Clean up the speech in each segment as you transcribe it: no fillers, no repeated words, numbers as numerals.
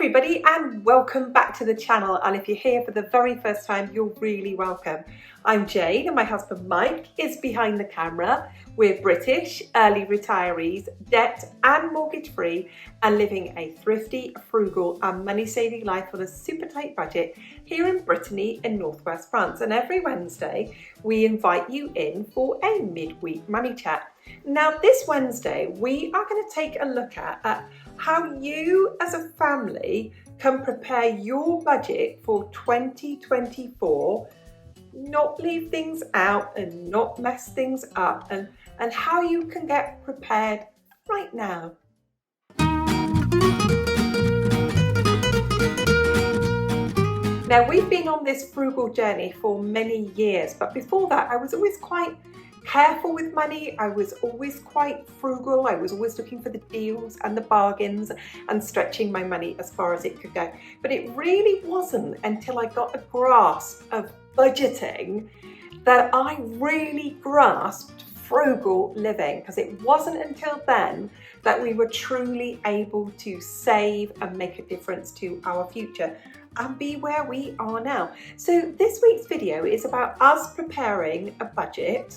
everybody and welcome back to the channel, and if you're here for the very first time, you're really welcome. I'm Jane and my husband Mike is behind the camera. We're British, early retirees, debt and mortgage free, and living a thrifty, frugal and money saving life on a super tight budget here in Brittany in northwest France. And every Wednesday we invite you in for a midweek money chat. Now this Wednesday we are going to take a look at how you as a family can prepare your budget for 2024, not leave things out and not mess things up, and how you can get prepared right now. Now we've been on this frugal journey for many years, but before that I was always quite careful with money. I was always quite frugal. I was always looking for the deals and the bargains and stretching my money as far as it could go. But it really wasn't until I got a grasp of budgeting that I really grasped frugal living, because it wasn't until then that we were truly able to save and make a difference to our future and be where we are now. So this week's video is about us preparing a budget,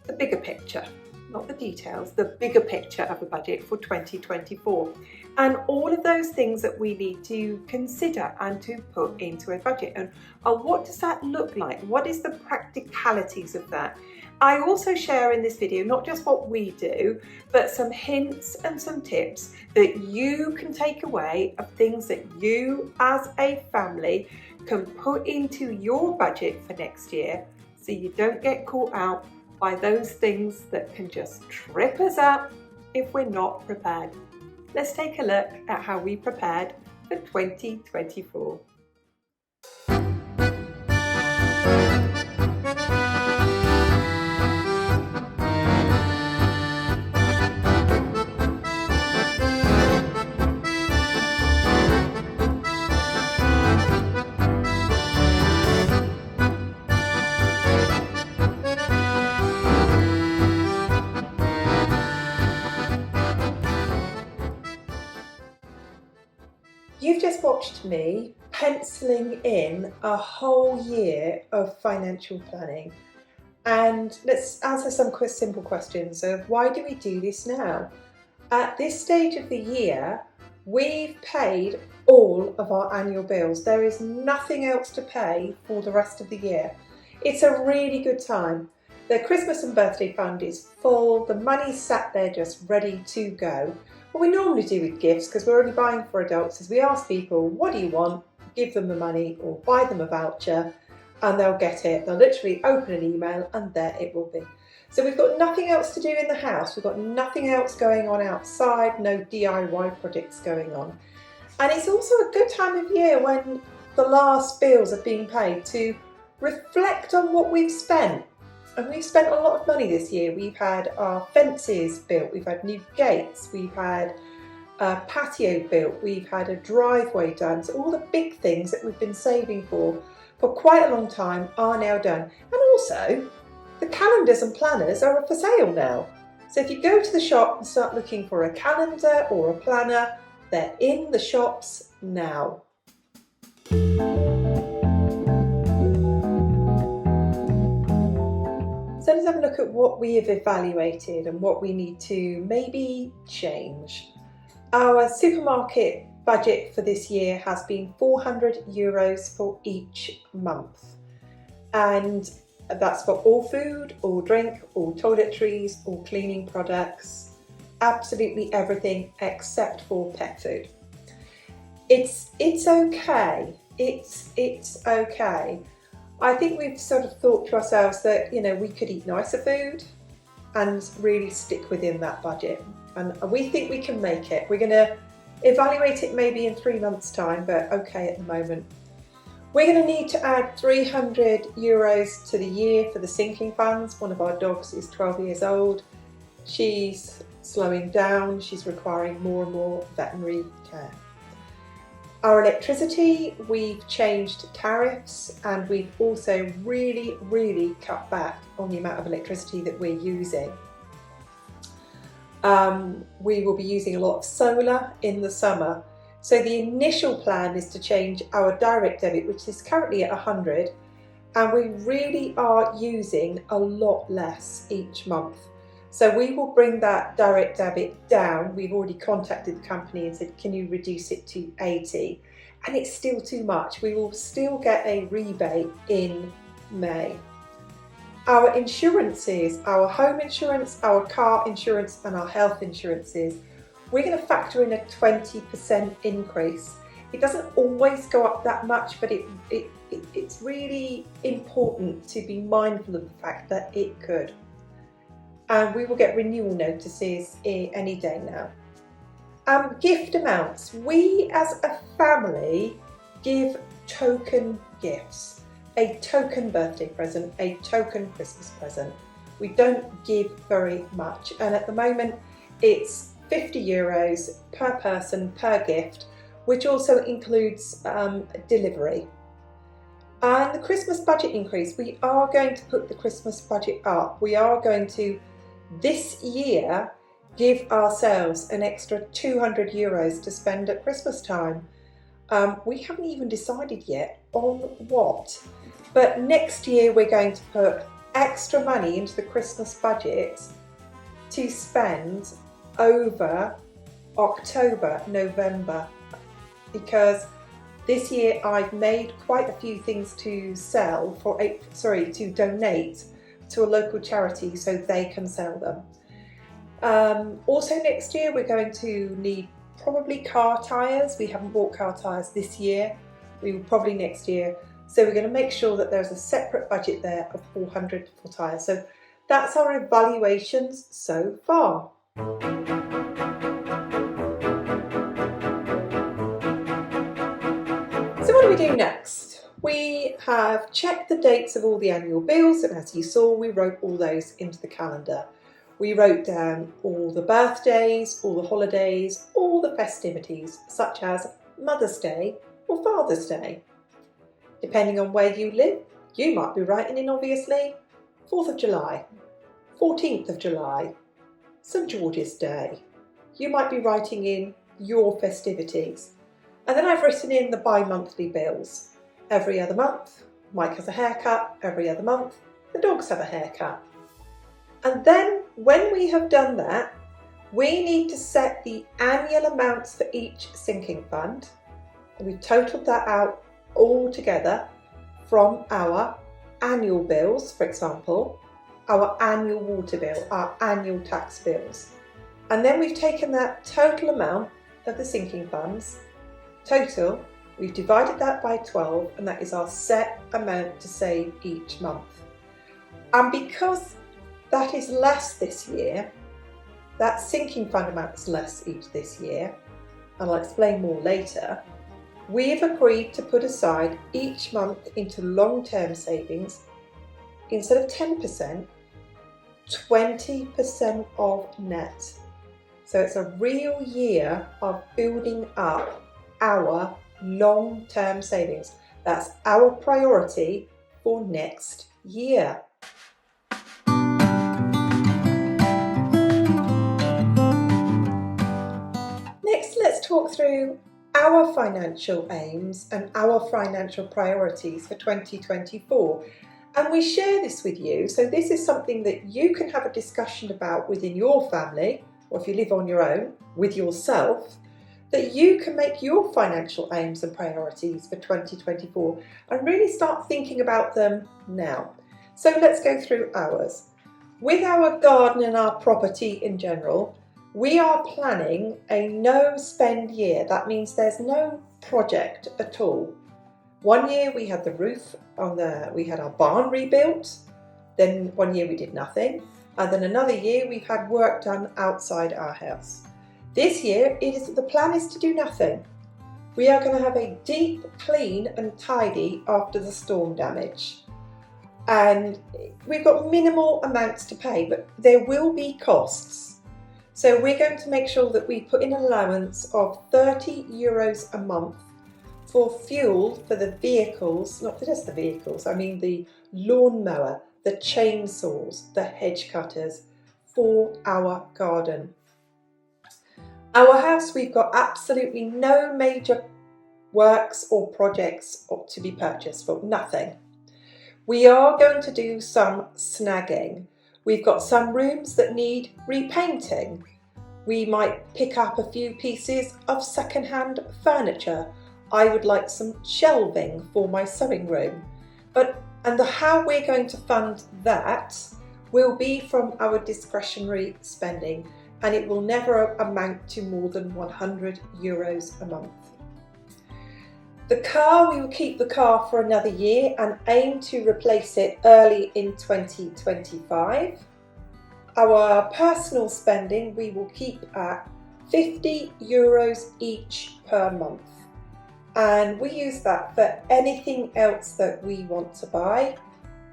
the bigger picture, not the details, the bigger picture of a budget for 2024, and all of those things that we need to consider and to put into a budget. And what does that look like? What is the practicalities of that? I also share in this video not just what we do, but some hints and some tips that you can take away of things that you as a family can put into your budget for next year, so you don't get caught out by those things that can just trip us up if we're not prepared. Let's take a look at how we prepared for 2024. You've just watched me penciling in a whole year of financial planning, and let's answer some simple questions of why do we do this now? At this stage of the year, we've paid all of our annual bills. There is nothing else to pay for the rest of the year. It's a really good time. The Christmas and birthday fund is full, the money's sat there just ready to go. What we normally do with gifts, because we're only buying for adults, is we ask people, what do you want? Give them the money or buy them a voucher and they'll get it. They'll literally open an email and there it will be. So we've got nothing else to do in the house. We've got nothing else going on outside, no DIY projects going on. And it's also a good time of year when the last bills are being paid to reflect on what we've spent. And we've spent a lot of money this year. We've had our fences built, we've had new gates, we've had a patio built, we've had a driveway done. So all the big things that we've been saving for quite a long time are now done. And also, the calendars and planners are for sale now. So if you go to the shop and start looking for a calendar or a planner, they're in the shops now. So let's have a look at what we have evaluated and what we need to maybe change. Our supermarket budget for this year has been €400 for each month. And that's for all food, all drink, all toiletries, all cleaning products, absolutely everything except for pet food. It's okay. It's okay. I think we've sort of thought to ourselves that, you know, we could eat nicer food and really stick within that budget. And we think we can make it. We're going to evaluate it maybe in 3 months' time, but okay at the moment. We're going to need to add €300 to the year for the sinking funds. One of our dogs is 12 years old. She's slowing down. She's requiring more and more veterinary care. Our electricity, we've changed tariffs, and we've also really cut back on the amount of electricity that we're using. We will be using a lot of solar in the summer So the initial plan is to change our direct debit, which is currently at 100, and we really are using a lot less each month. So we will bring that direct debit down. We've already contacted the company and said, can you reduce it to 80? And it's still too much. We will still get a rebate in May. Our insurances, our home insurance, our car insurance and our health insurances, we're going to factor in a 20% increase. It doesn't always go up that much, but it's really important to be mindful of the fact that it could. And we will get renewal notices any day now. Gift amounts. We as a family give token gifts. A token birthday present, a token Christmas present. We don't give very much, and at the moment it's €50 per person per gift, which also includes delivery. And the Christmas budget increase, we are going to put the Christmas budget up. We are going to, this year, give ourselves an extra €200 to spend at Christmas time. We haven't even decided yet on what, but next year we're going to put extra money into the Christmas budget to spend over October, November, because this year I've made quite a few things to sell to donate to a local charity so they can sell them. Also next year we're going to need probably car tyres. We haven't bought car tyres this year. We will probably next year. So we're going to make sure that there's a separate budget there of 400 for tyres. So that's our evaluations so far. So what do we do next? We have checked the dates of all the annual bills, and as you saw, we wrote all those into the calendar. We wrote down all the birthdays, all the holidays, all the festivities, such as Mother's Day or Father's Day. Depending on where you live, you might be writing in, obviously, 4th of July, 14th of July, St George's Day. You might be writing in your festivities. And then I've written in the bi-monthly bills. Every other month, Mike has a haircut. Every other month, the dogs have a haircut. And then when we have done that, we need to set the annual amounts for each sinking fund. And we've totaled that out all together from our annual bills, for example, our annual water bill, our annual tax bills. And then we've taken that total amount of the sinking funds, total, we've divided that by 12, and that is our set amount to save each month. And because that is less this year, that sinking fund amount is less this year, and I'll explain more later, we've agreed to put aside each month into long-term savings, instead of 10%, 20% of net. So it's a real year of building up our long-term savings. That's our priority for next year. Next, let's talk through our financial aims and our financial priorities for 2024. And we share this with you, so this is something that you can have a discussion about within your family, or if you live on your own, with yourself, that you can make your financial aims and priorities for 2024 and really start thinking about them now. So let's go through ours. With our garden and our property in general, we are planning a no spend year. That means there's no project at all. One year we had the roof we had our barn rebuilt. Then one year we did nothing. And then another year we've had work done outside our house. This year the plan is to do nothing. We are going to have a deep clean and tidy after the storm damage. And we've got minimal amounts to pay, but there will be costs. So we're going to make sure that we put in an allowance of €30 a month for fuel for the vehicles, not just the vehicles, I mean the lawnmower, the chainsaws, the hedge cutters for our garden. Our house, we've got absolutely no major works or projects to be purchased for, nothing. We are going to do some snagging. We've got some rooms that need repainting. We might pick up a few pieces of second-hand furniture. I would like some shelving for my sewing room. How we're going to fund that will be from our discretionary spending, and it will never amount to more than €100 a month. The car, we will keep the car for another year and aim to replace it early in 2025. Our personal spending we will keep at €50 each per month, and we use that for anything else that we want to buy.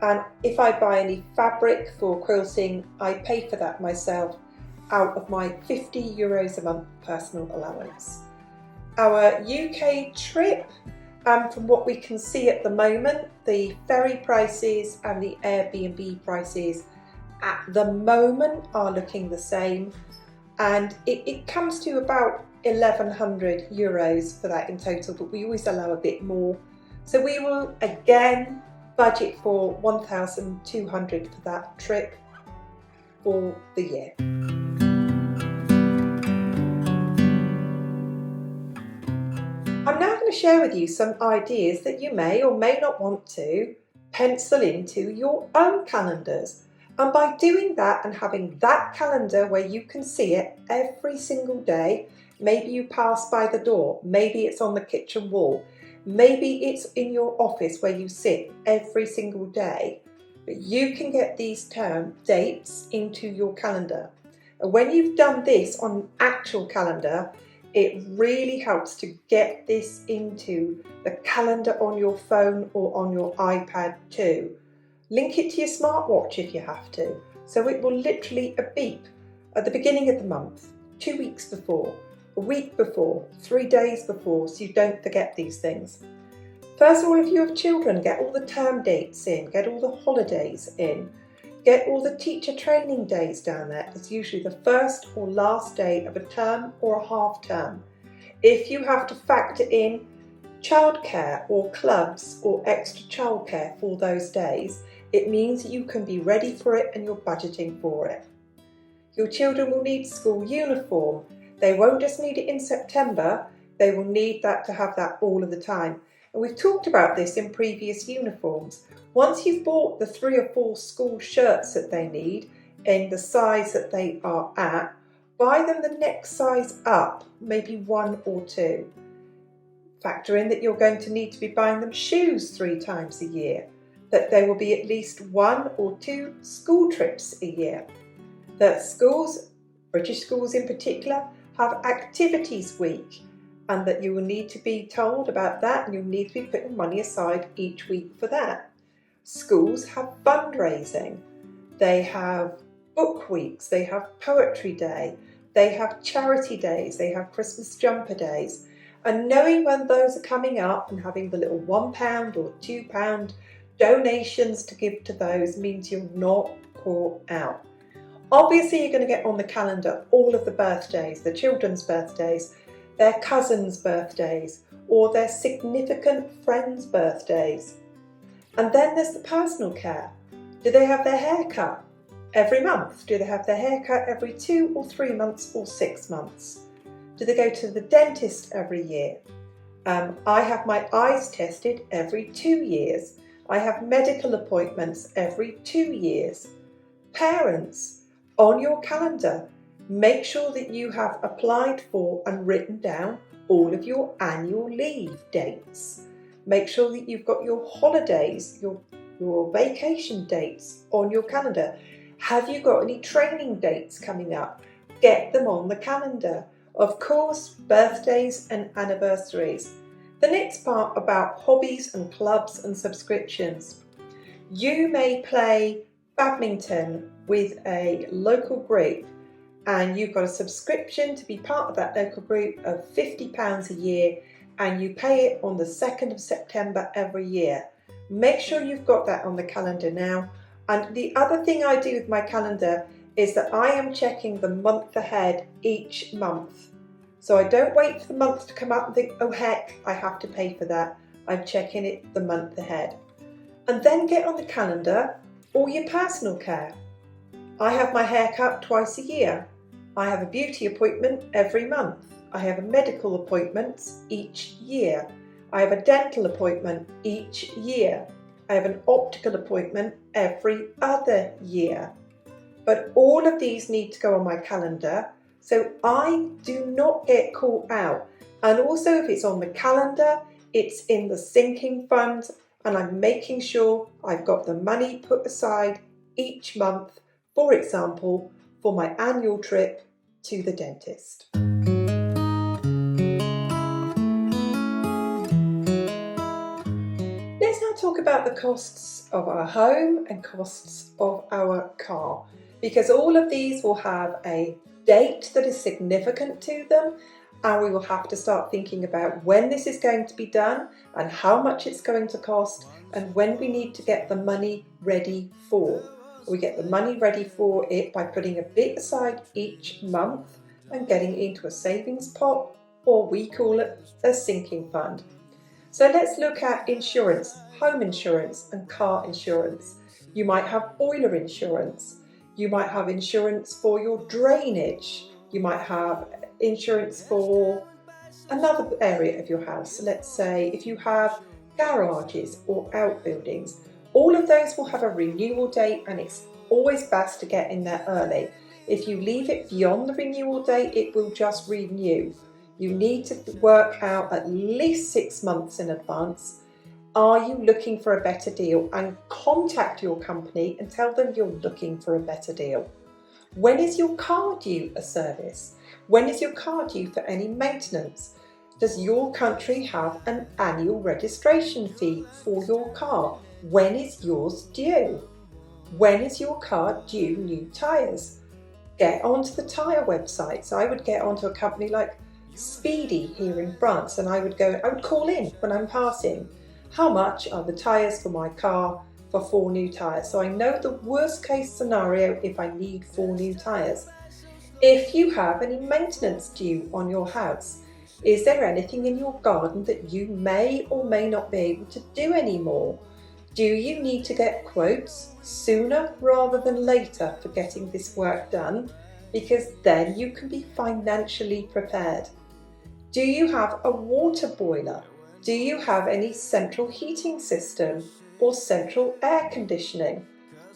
And if I buy any fabric for quilting, I pay for that myself out of my €50 a month personal allowance. Our UK trip, from what we can see at the moment, the ferry prices and the Airbnb prices at the moment are looking the same, and it comes to about €1,100 for that in total, but we always allow a bit more. So we will again budget for 1,200 for that trip for the year. I'm now going to share with you some ideas that you may or may not want to pencil into your own calendars. And by doing that and having that calendar where you can see it every single day, maybe you pass by the door, maybe it's on the kitchen wall, maybe it's in your office where you sit every single day, but you can get these dates into your calendar. And when you've done this on an actual calendar, it really helps to get this into the calendar on your phone or on your iPad too. Link it to your smartwatch if you have to, so it will literally beep at the beginning of the month, 2 weeks before, a week before, 3 days before, so you don't forget these things. First of all, if you have children, get all the term dates in, get all the holidays in, get all the teacher training days down there. It's usually the first or last day of a term or a half term. If you have to factor in childcare or clubs or extra childcare for those days, it means you can be ready for it and you're budgeting for it. Your children will need school uniform. They won't just need it in September, they will need that to have that all of the time. And we've talked about this in previous uniforms. Once you've bought the 3 or 4 school shirts that they need in the size that they are at, buy them the next size up, maybe 1 or 2. Factor in that you're going to need to be buying them shoes 3 times a year, that there will be at least 1 or 2 school trips a year. That schools, British schools in particular, have activities week, and that you will need to be told about that, and you'll need to be putting money aside each week for that. Schools have fundraising, they have book weeks, they have poetry day, they have charity days, they have Christmas jumper days, and knowing when those are coming up and having the little £1 or £2 donations to give to those means you're not caught out. Obviously, you're going to get on the calendar all of the birthdays, the children's birthdays, their cousins' birthdays, or their significant friends' birthdays. And then there's the personal care. Do they have their hair cut every month? Do they have their hair cut every 2 or 3 months or 6 months? Do they go to the dentist every year? I have my eyes tested every 2 years. I have medical appointments every 2 years. Parents, on your calendar, make sure that you have applied for and written down all of your annual leave dates. Make sure that you've got your holidays, your vacation dates on your calendar. Have you got any training dates coming up? Get them on the calendar. Of course, birthdays and anniversaries. The next part about hobbies and clubs and subscriptions. You may play badminton with a local group, and you've got a subscription to be part of that local group of £50 a year, and you pay it on the 2nd of September every year. Make sure you've got that on the calendar now. And the other thing I do with my calendar is that I am checking the month ahead each month. So I don't wait for the month to come up and think, oh heck, I have to pay for that. I'm checking it the month ahead. And then get on the calendar all your personal care. I have my hair cut twice a year. I have a beauty appointment every month. I have a medical appointments each year. I have a dental appointment each year. I have an optical appointment every other year. But all of these need to go on my calendar so I do not get caught out. And also if it's on the calendar, it's in the sinking fund and I'm making sure I've got the money put aside each month, for example, for my annual trip to the dentist. Let's now talk about the costs of our home and costs of our car, because all of these will have a date that is significant to them, and we will have to start thinking about when this is going to be done and how much it's going to cost and when we need to get the money ready for. We get the money ready for it by putting a bit aside each month and getting it into a savings pot, or we call it a sinking fund. So let's look at insurance, home insurance and car insurance. You might have boiler insurance. You might have insurance for your drainage. You might have insurance for another area of your house. So let's say if you have garages or outbuildings, all of those will have a renewal date and it's always best to get in there early. If you leave it beyond the renewal date, it will just renew. You need to work out at least 6 months in advance. Are you looking for a better deal? And contact your company and tell them you're looking for a better deal. When is your car due a service? When is your car due for any maintenance? Does your country have an annual registration fee for your car? When is yours due? When is your car due new tyres? Get onto the tyre websites. I would get onto a company like Speedy here in France, and I would call in when I'm passing. How much are the tyres for my car for 4 new tyres? So I know the worst case scenario if I need 4 new tyres. If you have any maintenance due on your house, is there anything in your garden that you may or may not be able to do anymore? Do you need to get quotes sooner rather than later for getting this work done? Because then you can be financially prepared. Do you have a water boiler? Do you have any central heating system or central air conditioning?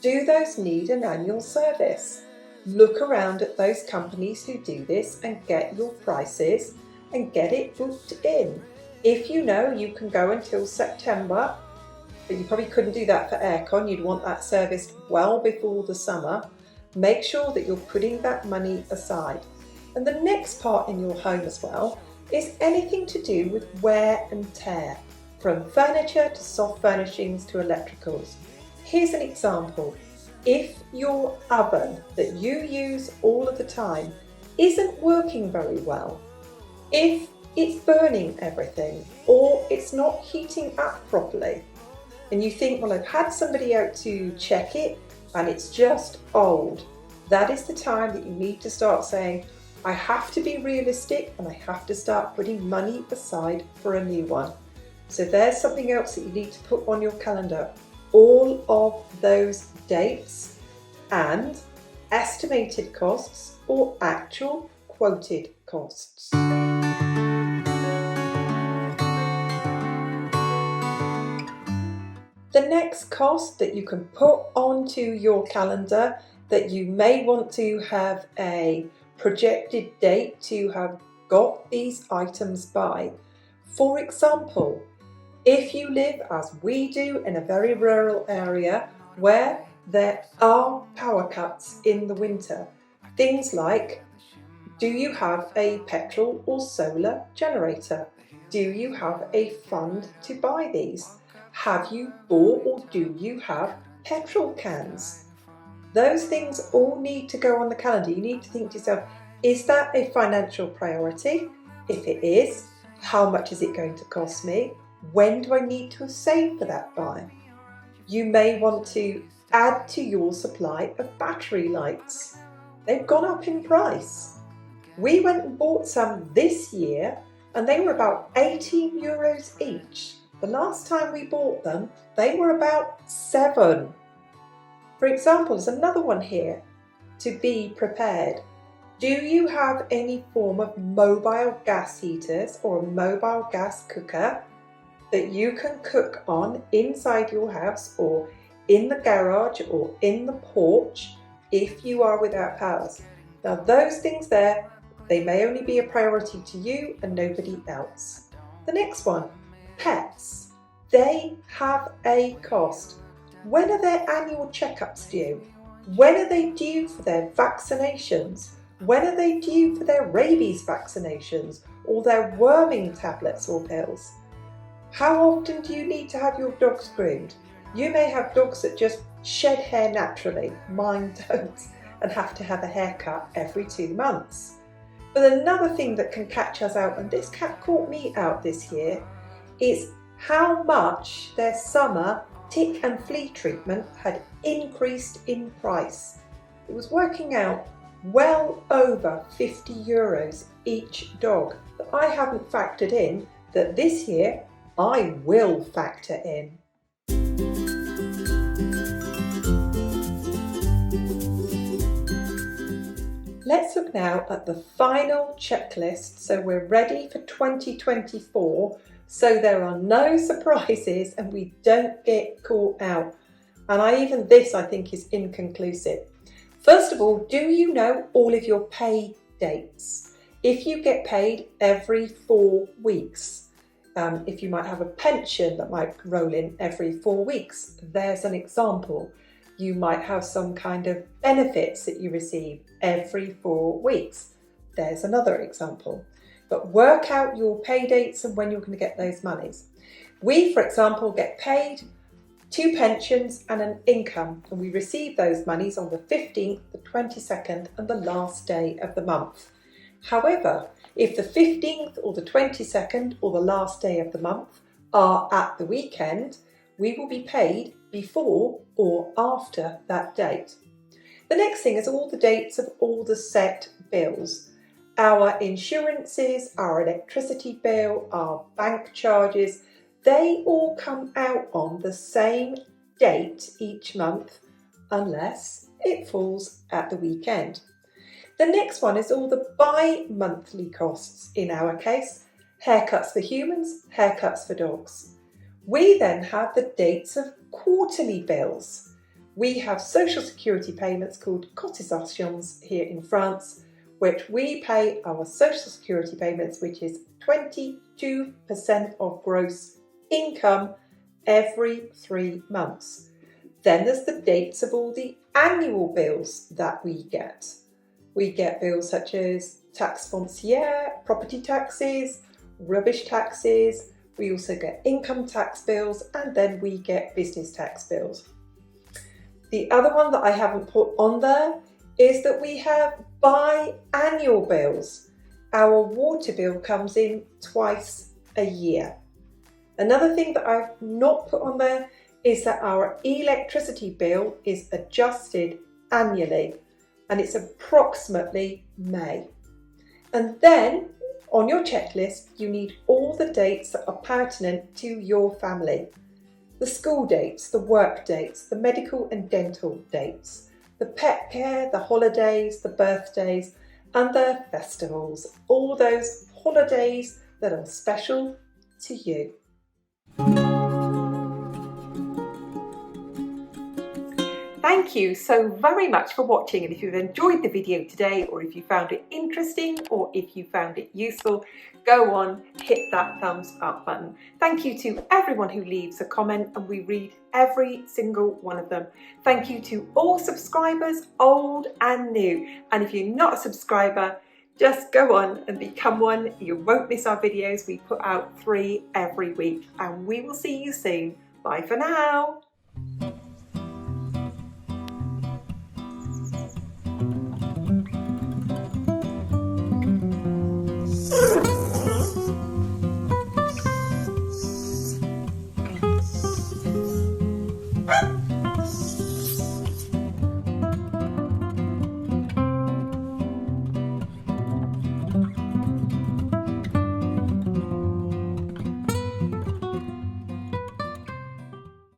Do those need an annual service? Look around at those companies who do this and get your prices and get it booked in. If you know you can go until September, but you probably couldn't do that for aircon, you'd want that serviced well before the summer, make sure that you're putting that money aside. And the next part in your home as well is anything to do with wear and tear, from furniture to soft furnishings to electricals. Here's an example. If your oven that you use all of the time isn't working very well, if it's burning everything or it's not heating up properly, and you think, well, I've had somebody out to check it and it's just old, that is the time that you need to start saying, I have to be realistic and I have to start putting money aside for a new one. So there's something else that you need to put on your calendar. All of those dates and estimated costs or actual quoted costs. The next cost that you can put onto your calendar that you may want to have a projected date to have got these items by. For example, if you live as we do in a very rural area where there are power cuts in the winter, things like, do you have a petrol or solar generator? Do you have a fund to buy these? Have you bought or do you have petrol cans? Those things all need to go on the calendar. You need to think to yourself, is that a financial priority? If it is, how much is it going to cost me? When do I need to save for that buy? You may want to add to your supply of battery lights. They've gone up in price. We went and bought some this year and they were about 18 euros each. The last time we bought them, they were about 7. For example, there's another one here, to be prepared. Do you have any form of mobile gas heaters or a mobile gas cooker that you can cook on inside your house or in the garage or in the porch if you are without powers? Now those things there, they may only be a priority to you and nobody else. The next one, pets. They have a cost. When are their annual checkups due? When are they due for their vaccinations? When are they due for their rabies vaccinations or their worming tablets or pills? How often do you need to have your dogs groomed? You may have dogs that just shed hair naturally, mine don't, and have to have a haircut every 2 months. But another thing that can catch us out, and this cat caught me out this year, is how much their summer tick and flea treatment had increased in price. It was working out well over 50 euros each dog that I haven't factored in, that this year I will factor in. Let's look now at the final checklist so we're ready for 2024, so there are no surprises and we don't get caught out. And this I think is inconclusive. First of all, do you know all of your pay dates? If you get paid every 4 weeks, if you might have a pension that might roll in every 4 weeks, there's an example. You might have some kind of benefits that you receive every 4 weeks. There's another example. But work out your pay dates and when you're going to get those monies. We, for example, get paid 2 pensions and an income, and we receive those monies on the 15th, the 22nd and the last day of the month. However, if the 15th or the 22nd or the last day of the month are at the weekend, we will be paid before or after that date. The next thing is all the dates of all the set bills. Our insurances, our electricity bill, our bank charges, they all come out on the same date each month unless it falls at the weekend. The next one is all the bi-monthly costs in our case. Haircuts for humans, haircuts for dogs. We then have the dates of quarterly bills. We have social security payments called cotisations here in France, which we pay our social security payments, which is 22% of gross income every 3 months. Then there's the dates of all the annual bills that we get. We get bills such as taxe foncière, property taxes, rubbish taxes. We also get income tax bills, and then we get business tax bills. The other one that I haven't put on there is that we have biannual bills. Our water bill comes in twice a year. Another thing that I've not put on there is that our electricity bill is adjusted annually, and it's approximately May. And then on your checklist, you need all the dates that are pertinent to your family. The school dates, the work dates, the medical and dental dates, the pet care, the holidays, the birthdays, and the festivals. All those holidays that are special to you. Thank you so very much for watching, and if you've enjoyed the video today, or if you found it interesting, or if you found it useful, go on, hit that thumbs up button. Thank you to everyone who leaves a comment, and we read every single one of them. Thank you to all subscribers, old and new, and if you're not a subscriber, just go on and become one. You won't miss our videos. We put out 3 every week, and we will see you soon. Bye for now.